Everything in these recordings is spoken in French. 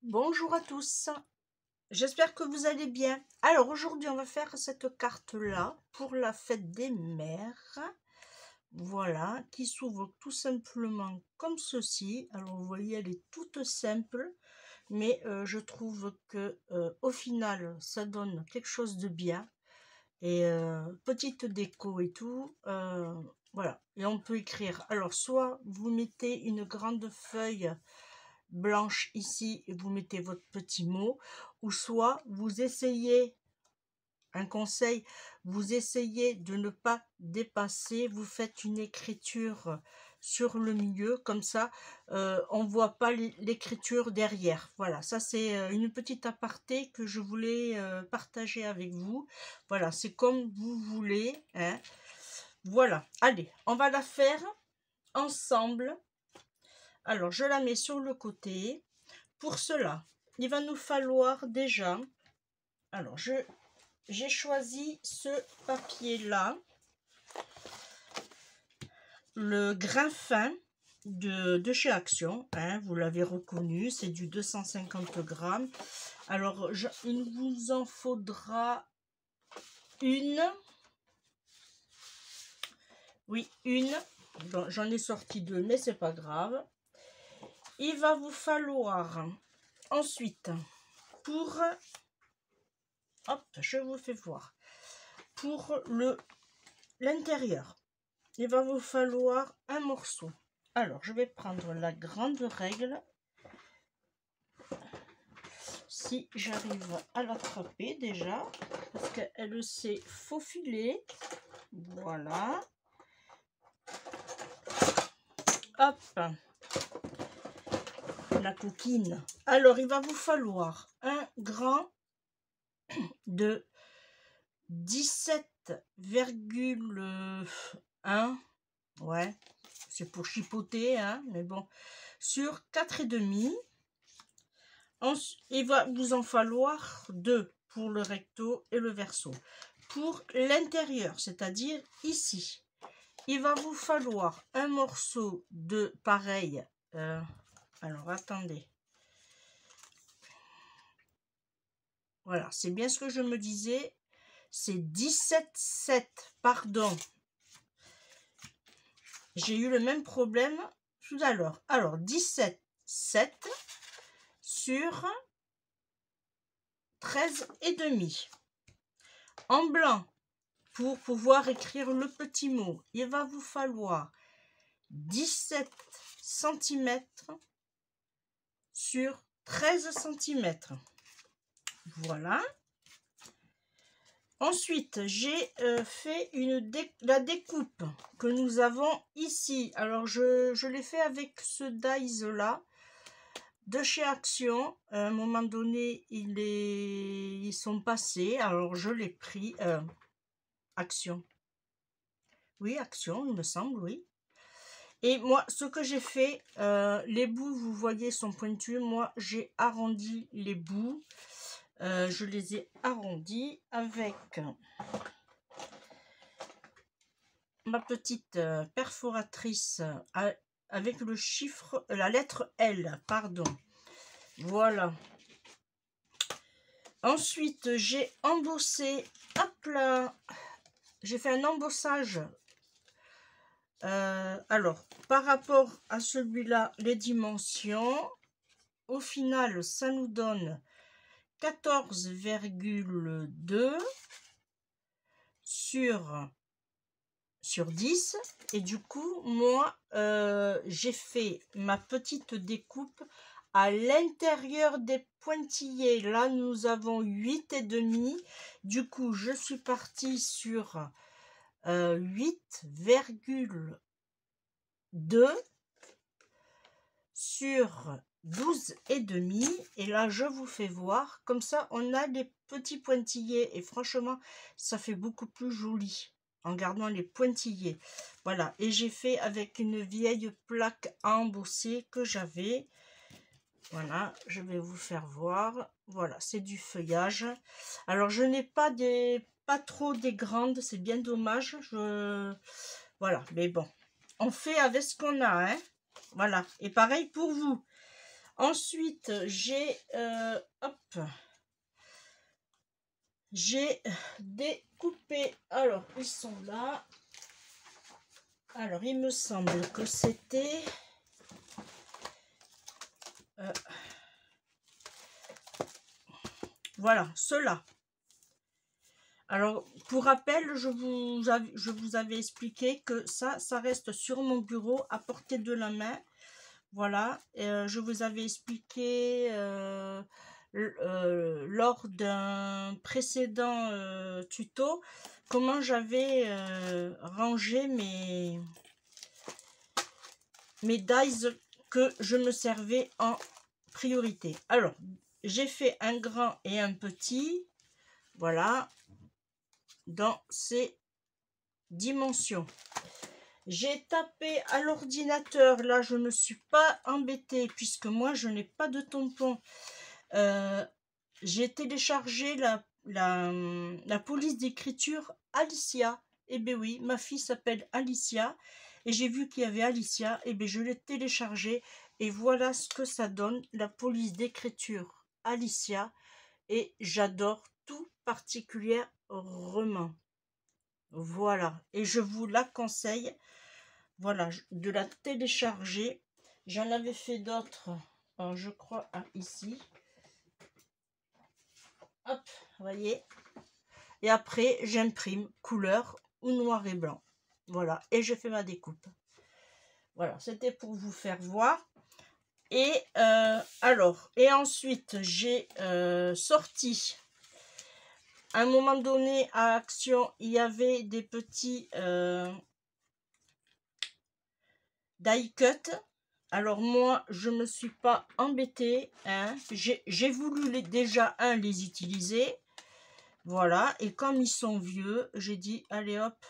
Bonjour à tous, j'espère que vous allez bien. Alors aujourd'hui on va faire cette carte là pour la fête des mères. Voilà, qui s'ouvre tout simplement comme ceci. Alors vous voyez, elle est toute simple, mais je trouve que au final ça donne quelque chose de bien. Et petite déco et tout, voilà. Et on peut écrire, alors soit vous mettez une grande feuille blanche ici et vous mettez votre petit mot, ou soit vous essayez, un conseil, vous essayez de ne pas dépasser, vous faites une écriture sur le milieu, comme ça on voit pas l'écriture derrière. Voilà, ça c'est une petite aparté que je voulais partager avec vous. Voilà, c'est comme vous voulez, hein. Voilà, allez, on va la faire ensemble. Alors je la mets sur le côté. Pour cela, il va nous falloir déjà, alors j'ai choisi ce papier là, le grain fin de chez Action, hein, vous l'avez reconnu, c'est du 250 grammes. Alors il vous en faudra une, oui une, bon, j'en ai sorti deux mais c'est pas grave. Il va vous falloir ensuite, pour, hop, je vous fais voir, pour l'intérieur, il va vous falloir un morceau. Alors, je vais prendre la grande règle, si j'arrive à l'attraper déjà, parce qu'elle s'est faufilée. Voilà. Hop, la coquine. Alors, il va vous falloir un grain de 17,1. Ouais, c'est pour chipoter, hein, mais bon, sur 4,5. Il va vous en falloir 2 pour le recto et le verso. Pour l'intérieur, c'est-à-dire ici, il va vous falloir un morceau de pareil. Alors, attendez. Voilà, c'est bien ce que je me disais. C'est 17,7, pardon. J'ai eu le même problème tout à l'heure. Alors, 17,7 sur 13,5. En blanc, pour pouvoir écrire le petit mot, il va vous falloir 17 cm sur 13 cm. Voilà. Ensuite, j'ai fait la découpe que nous avons ici. Alors, je l'ai fait avec ce dies là de chez Action. À un moment donné, ils sont passés. Alors, je l'ai pris. Action. Oui, Action, il me semble, oui. Et moi, ce que j'ai fait, les bouts, vous voyez, sont pointus. Moi, j'ai arrondi les bouts. Je les ai arrondis avec ma petite perforatrice avec le chiffre, la lettre L, pardon. Voilà. Ensuite, j'ai embossé, hop là, j'ai fait un embossage. Alors, par rapport à celui-là, les dimensions, au final, ça nous donne 14,2 sur 10. Et du coup, moi, j'ai fait ma petite découpe à l'intérieur des pointillés. Là, nous avons 8,5. Du coup, je suis partie sur 8,2 sur 12,5. Et là, je vous fais voir. Comme ça, on a des petits pointillés. Et franchement, ça fait beaucoup plus joli en gardant les pointillés. Voilà. Et j'ai fait avec une vieille plaque à embosser que j'avais. Voilà. Je vais vous faire voir. Voilà. C'est du feuillage. Alors, je n'ai pas trop des grandes. C'est bien dommage. Voilà. Mais bon. On fait avec ce qu'on a, hein. Voilà. Et pareil pour vous. Ensuite, j'ai découpé. Alors, ils sont là. Alors, il me semble que c'était... voilà, ceux-là. Alors, pour rappel, je vous avais expliqué que ça reste sur mon bureau à portée de la main. Voilà, je vous avais expliqué lors d'un précédent tuto comment j'avais rangé mes dies que je me servais en priorité. Alors, j'ai fait un grand et un petit, voilà, dans ces dimensions. J'ai tapé à l'ordinateur, là je ne me suis pas embêtée puisque moi je n'ai pas de tampon. J'ai téléchargé la police d'écriture Alicia. Eh bien oui, ma fille s'appelle Alicia et j'ai vu qu'il y avait Alicia, et bien je l'ai téléchargé et voilà ce que ça donne, la police d'écriture Alicia, et j'adore tout particulièrement. Voilà, et je vous la conseille, voilà, de la télécharger. J'en avais fait d'autres, je crois, ici. Hop, vous voyez. Et après, j'imprime couleur ou noir et blanc. Voilà, et je fais ma découpe. Voilà, c'était pour vous faire voir. Et alors, et ensuite, j'ai sorti... À un moment donné, à Action, il y avait des petits die cut. Alors moi, je ne me suis pas embêtée. Hein. J'ai voulu déjà les utiliser. Voilà. Et comme ils sont vieux, j'ai dit, allez hop,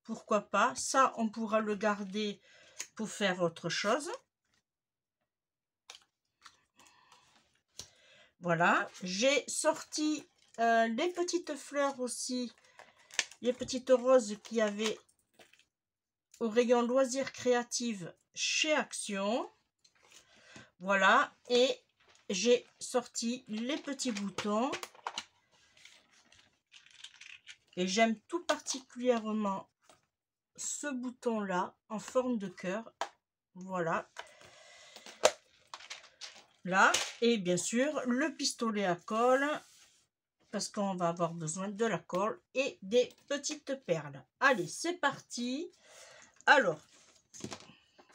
pourquoi pas. Ça, on pourra le garder pour faire autre chose. Voilà. J'ai sorti les petites fleurs aussi. Les petites roses qu'il y avait au rayon loisirs créatives chez Action. Voilà, et j'ai sorti les petits boutons et j'aime tout particulièrement ce bouton là en forme de cœur. Voilà, là, et bien sûr le pistolet à colle parce qu'on va avoir besoin de la colle et des petites perles. Allez, c'est parti. Alors,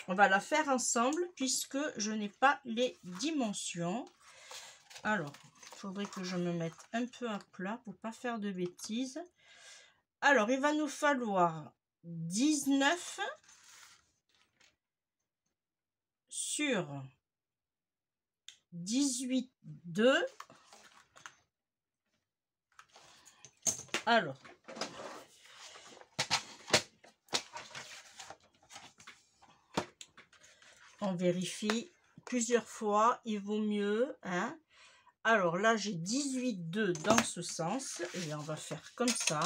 on va la faire ensemble puisque je n'ai pas les dimensions. Alors, il faudrait que je me mette un peu à plat pour pas faire de bêtises. Alors, il va nous falloir 19 sur 18,2. Alors, on vérifie plusieurs fois, il vaut mieux, hein. Alors là, j'ai 18,2 dans ce sens, et on va faire comme ça.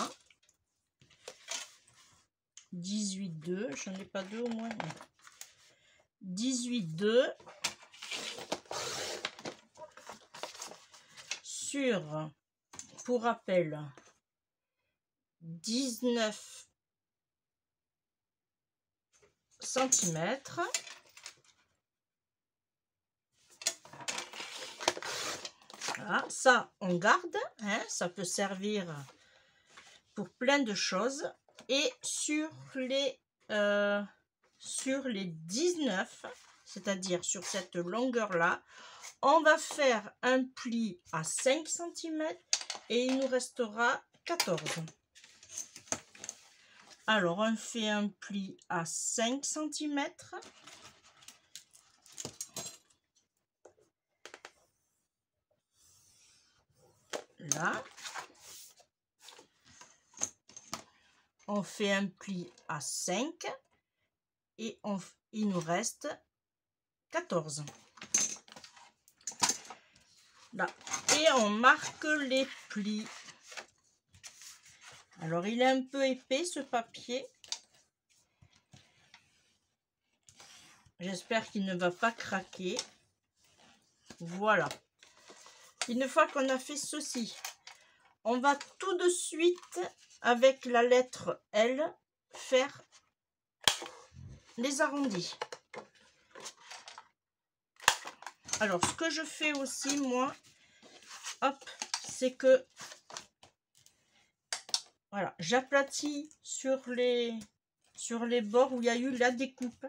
18,2, j'en ai pas deux au moins. 18,2 sur, pour rappel, 19 cm. Voilà, ça on garde, hein, ça peut servir pour plein de choses. Et sur les 19, c'est-à-dire sur cette longueur là, on va faire un pli à 5 cm et il nous restera 14. Alors on fait un pli à 5 cm. Là, on fait un pli à 5 et il nous reste 14. Là. Et on marque les plis. Alors il est un peu épais ce papier. J'espère qu'il ne va pas craquer. Voilà. Une fois qu'on a fait ceci, on va tout de suite, avec la lettre L, faire les arrondis. Alors, ce que je fais aussi, moi, hop, c'est que, voilà, j'aplatis sur les bords où il y a eu la découpe.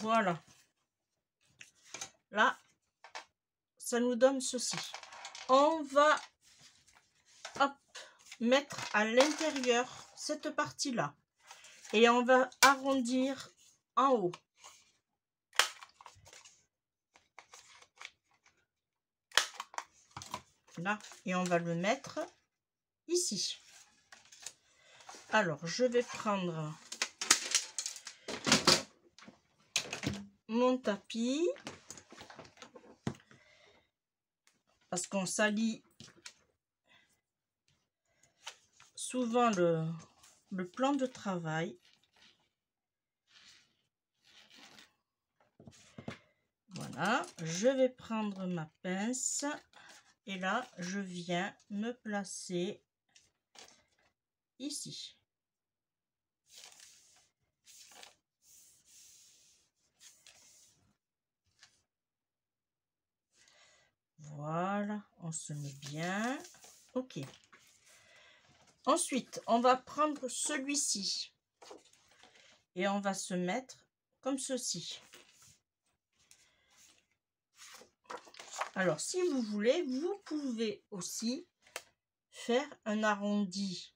Voilà. Là, ça nous donne ceci. On va, hop, mettre à l'intérieur cette partie-là. Et on va arrondir en haut. Là, et on va le mettre ici. Alors, je vais prendre mon tapis parce qu'on salit souvent le plan de travail. Voilà, je vais prendre ma pince et là, je viens me placer ici. Voilà, on se met bien. Ok. Ensuite, on va prendre celui-ci et on va se mettre comme ceci. Alors, si vous voulez, vous pouvez aussi faire un arrondi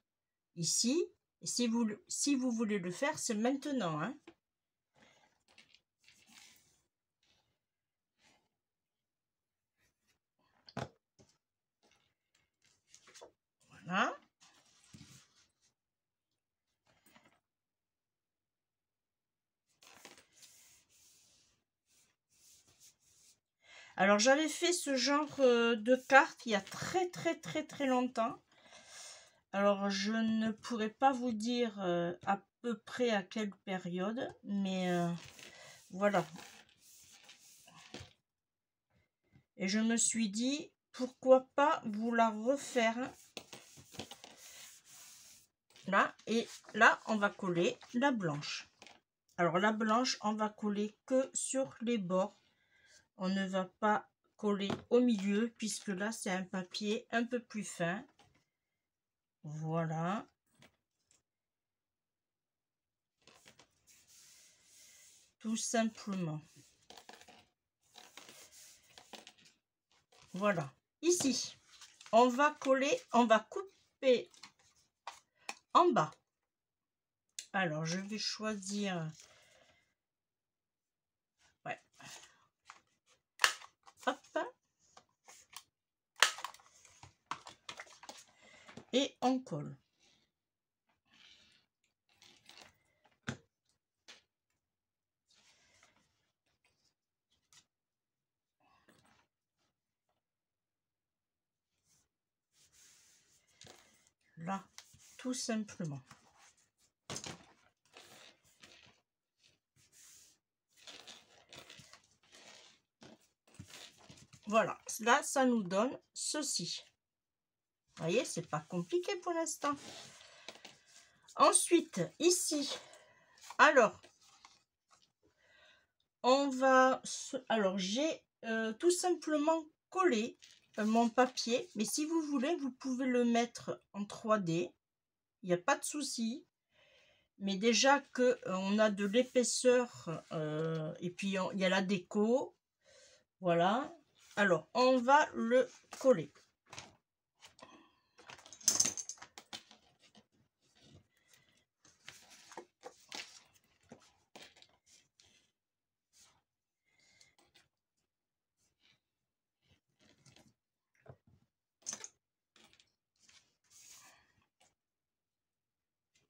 ici. Et si vous voulez le faire, c'est maintenant, hein. Voilà. Alors, j'avais fait ce genre de carte il y a très longtemps. Alors, je ne pourrais pas vous dire à peu près à quelle période, mais voilà. Et je me suis dit, pourquoi pas vous la refaire. Là, et là, on va coller la blanche. Alors, la blanche, on va coller que sur les bords. On ne va pas coller au milieu, puisque là, c'est un papier un peu plus fin. Voilà. Tout simplement. Voilà. Ici, on va coller, on va couper en bas. Alors, je vais choisir... Ouais. Hop. Et on colle. Là, tout simplement. Voilà, là, ça nous donne ceci. Vous voyez, c'est pas compliqué pour l'instant. Ensuite, ici, alors, on va... Alors, j'ai tout simplement collé mon papier. Mais si vous voulez, vous pouvez le mettre en 3D. Il n'y a pas de souci. Mais déjà que on a de l'épaisseur et puis il y a la déco. Voilà. Alors, on va le coller.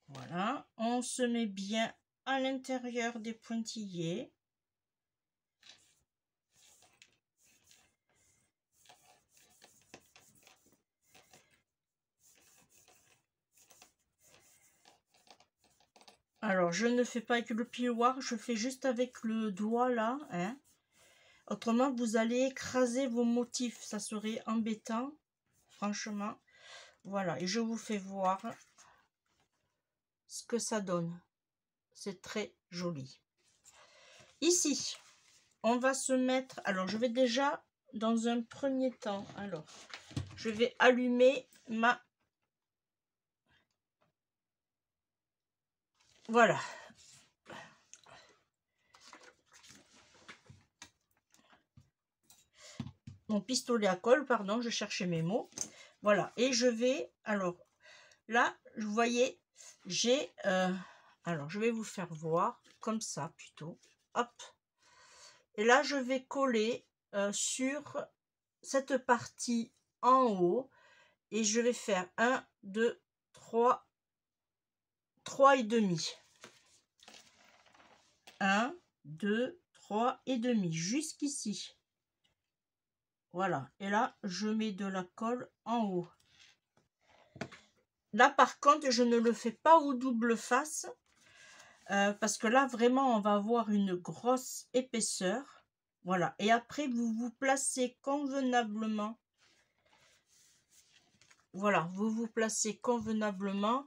Voilà, on se met bien à l'intérieur des pointillés. Alors, je ne fais pas avec le plioir, je fais juste avec le doigt là, hein. Autrement, vous allez écraser vos motifs. Ça serait embêtant, franchement. Voilà, et je vous fais voir ce que ça donne. C'est très joli. Ici, on va se mettre... Alors, je vais déjà, dans un premier temps, alors, je vais allumer ma... Voilà. Mon pistolet à colle, pardon, je cherchais mes mots. Voilà, et je vais... Alors, là, vous voyez, j'ai... alors, je vais vous faire voir, comme ça, plutôt. Hop. Et là, je vais coller sur cette partie en haut. Et je vais faire 1, 2, 3, 3 et demi. 1, 2, 3 et demi, jusqu'ici. Voilà. Et là, je mets de la colle en haut. Là, par contre, je ne le fais pas au double face. Parce que là, vraiment, on va avoir une grosse épaisseur. Voilà. Et après, vous vous placez convenablement. Voilà. Vous vous placez convenablement.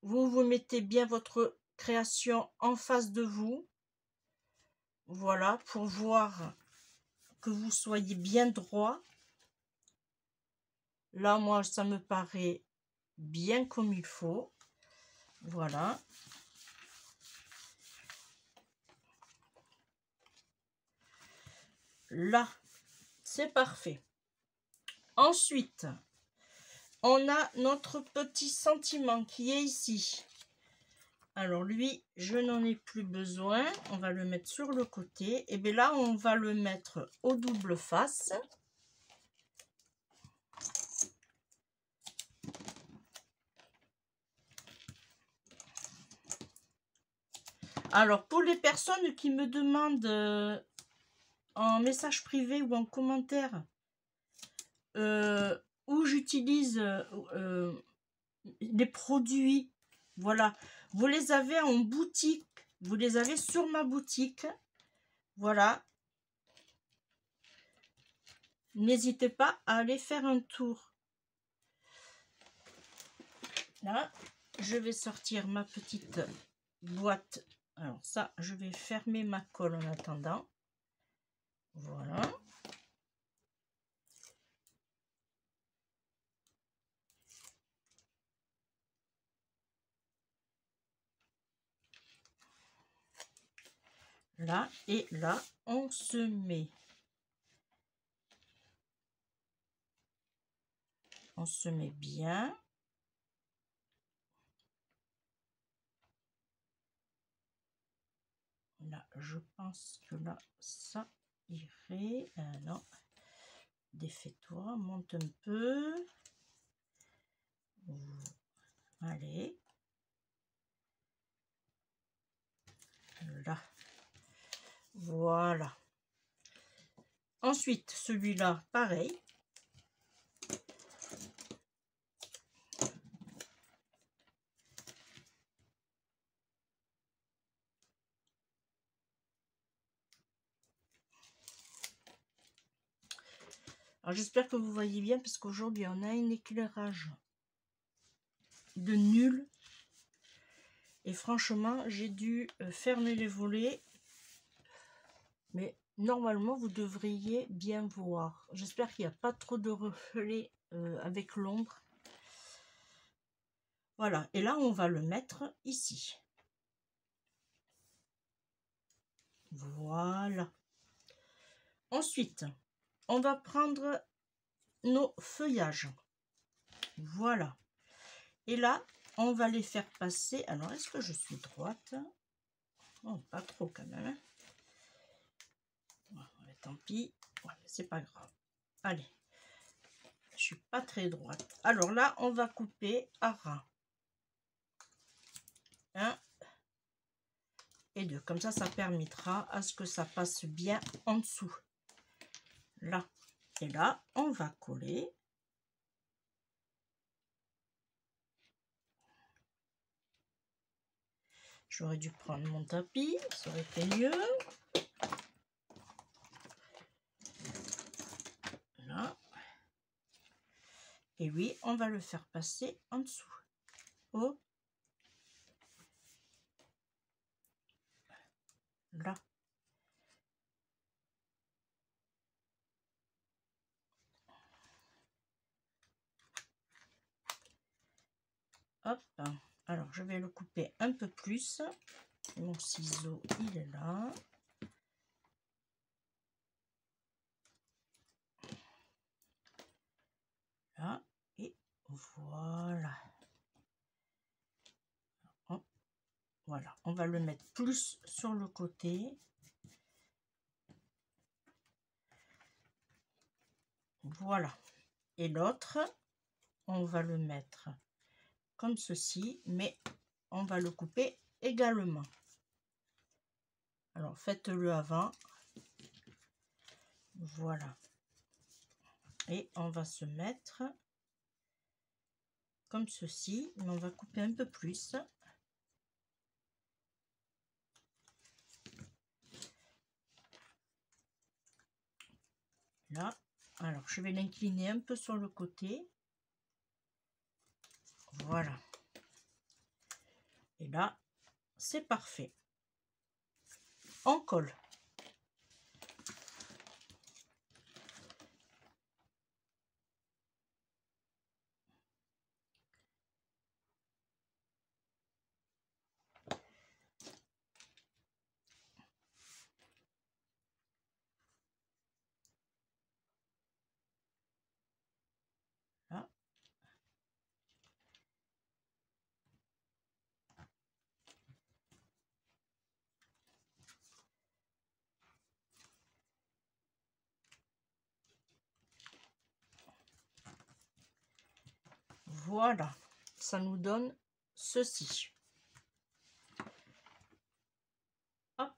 Vous vous mettez bien votre création en face de vous. Voilà. Pour voir que vous soyez bien droit. Là, moi, ça me paraît bien comme il faut. Voilà. Là, c'est parfait. Ensuite, on a notre petit sentiment qui est ici. Alors lui, je n'en ai plus besoin. On va le mettre sur le côté. Et bien là, on va le mettre au double face. Alors, pour les personnes qui me demandent en message privé ou en commentaire où j'utilise les produits, voilà, vous les avez en boutique, vous les avez sur ma boutique, voilà. N'hésitez pas à aller faire un tour. Là, je vais sortir ma petite boîte. Alors ça, je vais fermer ma colle en attendant. Voilà. Là, et là, on se met. On se met bien. Là, je pense que là, ça irait. Non. Défais-toi, monte un peu. Allez. Là. Voilà. Ensuite, celui-là, pareil. Alors, j'espère que vous voyez bien parce qu'aujourd'hui, on a un éclairage de nul. Et franchement, j'ai dû fermer les volets. Mais normalement, vous devriez bien voir. J'espère qu'il n'y a pas trop de reflets avec l'ombre. Voilà. Et là, on va le mettre ici. Voilà. Ensuite, on va prendre nos feuillages. Voilà. Et là, on va les faire passer. Alors, est-ce que je suis droite? Oh, pas trop quand même. Ouais, tant pis. Ouais, c'est pas grave. Allez. Je suis pas très droite. Alors là, on va couper à ras. 1 et 2. Comme ça permettra à ce que ça passe bien en dessous. Là. Et là, on va coller. J'aurais dû prendre mon tapis, ça aurait été mieux. Et lui, on va le faire passer en dessous. Oh, là. Hop. Alors, je vais le couper un peu plus. Mon ciseau, il est là. Là. Et voilà. Voilà. On va le mettre plus sur le côté. Voilà. Et l'autre, on va le mettre comme ceci, mais on va le couper également. Alors, faites-le avant. Voilà. Et on va se mettre comme ceci, mais on va couper un peu plus. Là. Alors, je vais l'incliner un peu sur le côté. Voilà. Et là, c'est parfait. On colle. Là. Voilà. Ça nous donne ceci. Hop.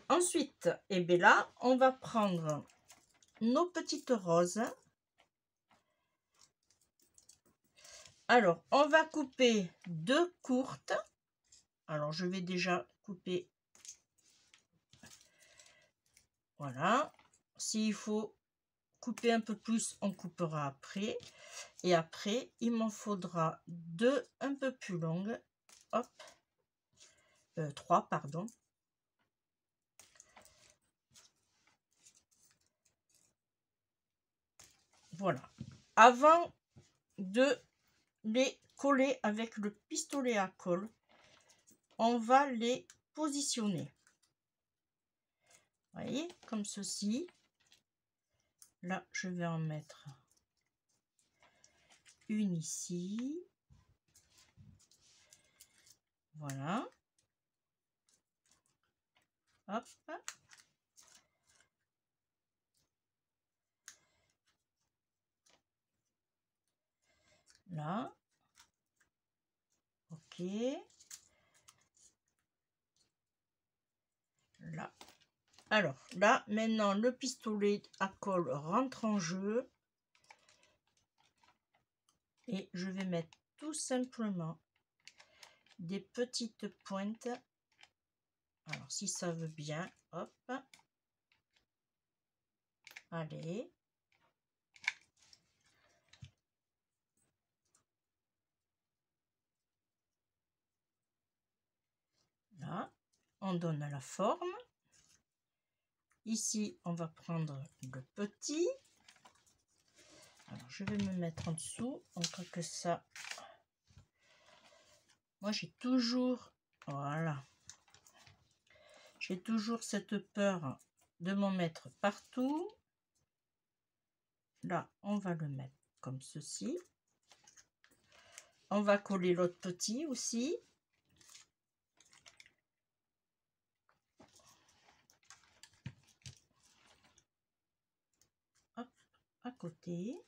Ensuite, et bien là, on va prendre nos petites roses. Alors, on va couper deux courtes. Alors, je vais déjà couper. Voilà. S'il faut couper un peu plus, on coupera après. Et après, il m'en faudra deux un peu plus longues. Hop. 3, pardon. Voilà. Avant de les coller avec le pistolet à colle, on va les positionner. Vous voyez, comme ceci. Là, je vais en mettre une ici. Voilà. Hop. Là. Ok. Là. Alors, là, maintenant, le pistolet à colle rentre en jeu. Et je vais mettre tout simplement des petites pointes. Alors, si ça veut bien, hop. Allez. Là, on donne la forme. Ici, on va prendre le petit. Alors, je vais me mettre en dessous. On croit que ça... Moi, j'ai toujours... Voilà. J'ai toujours cette peur de m'en mettre partout. Là, on va le mettre comme ceci. On va coller l'autre petit aussi. Hop, à côté.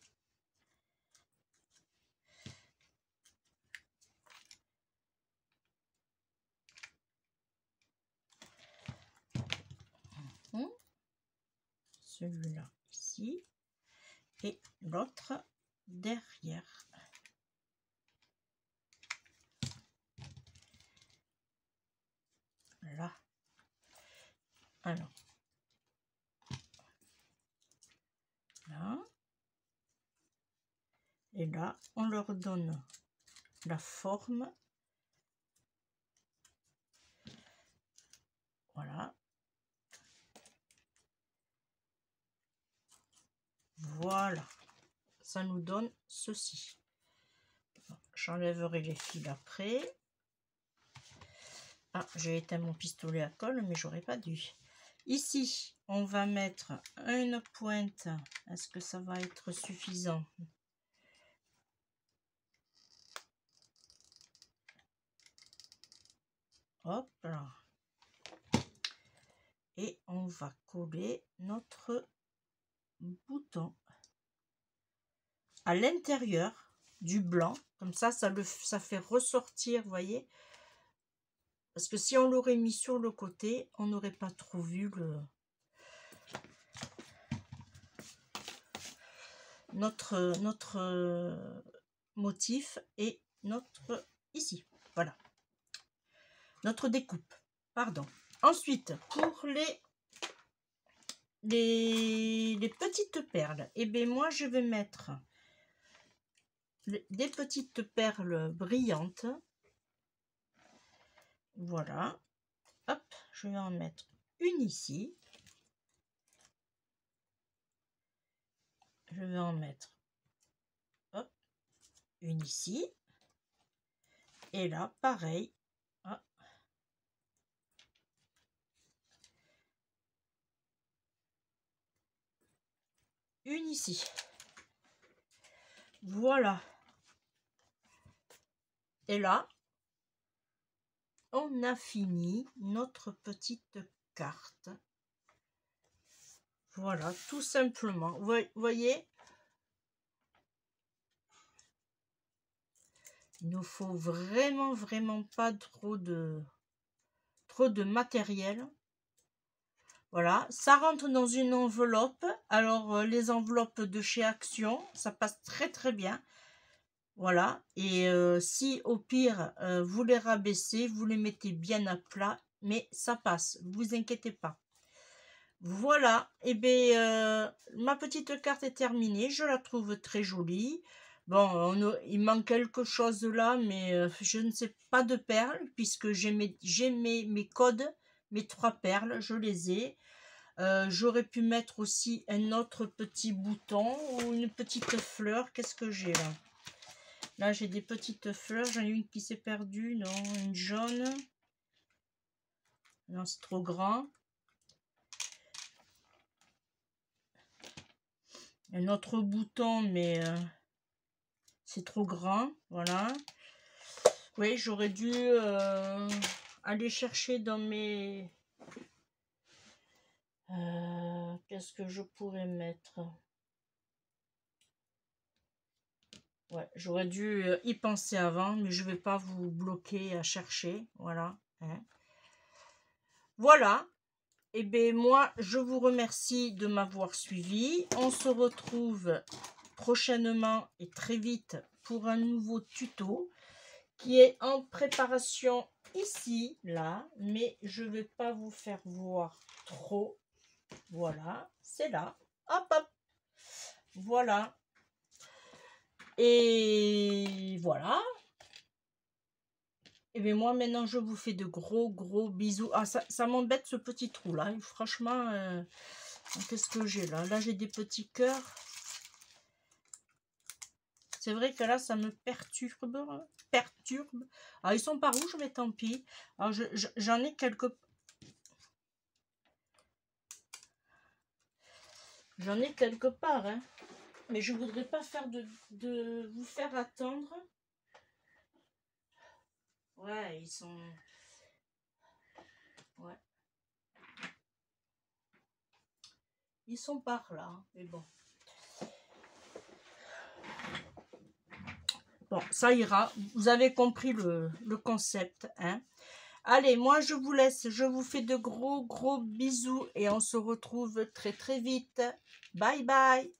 Celui-là ici. Et l'autre derrière. Là. Alors. Là. Et là, on leur donne la forme. Voilà. Voilà. Ça nous donne ceci. J'enlèverai les fils après. Ah, j'ai éteint mon pistolet à colle, mais j'aurais pas dû. Ici, on va mettre une pointe. Est-ce que ça va être suffisant? Hop là. Et on va coller notre bouton à l'intérieur du blanc. Comme ça fait ressortir, vous voyez. Parce que si on l'aurait mis sur le côté, on n'aurait pas trop vu notre motif et notre ici. Voilà. Notre découpe. Pardon. Ensuite, pour les petites perles, et bien moi je vais mettre des petites perles brillantes. Voilà. Hop, je vais en mettre une ici. Je vais en mettre hop, une ici. Et là, pareil. Hop. Une ici. Voilà. Et là, on a fini notre petite carte. Voilà, tout simplement. Vous voyez, il nous faut vraiment pas trop de matériel. Voilà, ça rentre dans une enveloppe. Alors, les enveloppes de chez Action, ça passe très bien. Voilà, et si au pire, vous les rabaissez, vous les mettez bien à plat, mais ça passe, vous inquiétez pas. Voilà, et bien, ma petite carte est terminée, je la trouve très jolie. Bon, il manque quelque chose là, mais je ne sais pas de perles, puisque j'ai mes codes, mes 3 perles, je les ai. J'aurais pu mettre aussi un autre petit bouton ou une petite fleur. Qu'est-ce que j'ai là? Là, j'ai des petites fleurs. J'en ai une qui s'est perdue. Non, une jaune. Non, c'est trop grand. Un autre bouton, mais c'est trop grand. Voilà. Oui, j'aurais dû aller chercher dans mes... qu'est-ce que je pourrais mettre? Ouais, j'aurais dû y penser avant, mais je vais pas vous bloquer à chercher. Voilà. Hein. Voilà. Et bien, moi, je vous remercie de m'avoir suivi. On se retrouve prochainement et très vite pour un nouveau tuto qui est en préparation ici, là, mais je ne vais pas vous faire voir trop. Voilà, c'est là. Hop, hop. Voilà. Et voilà. Et bien moi maintenant je vous fais de gros bisous. Ah ça m'embête ce petit trou là. Franchement, qu'est-ce que j'ai là? Là j'ai des petits cœurs. C'est vrai que là ça me perturbe. Alors ils sont pas rouges mais tant pis. Alors j'en ai quelques... J'en ai quelque part, hein. Mais je voudrais pas faire de vous faire attendre. Ouais, ils sont... Ouais. Ils sont par là, mais bon. Bon, ça ira. Vous avez compris le concept, hein. Allez, moi je vous laisse. Je vous fais de gros bisous et on se retrouve très vite. Bye bye.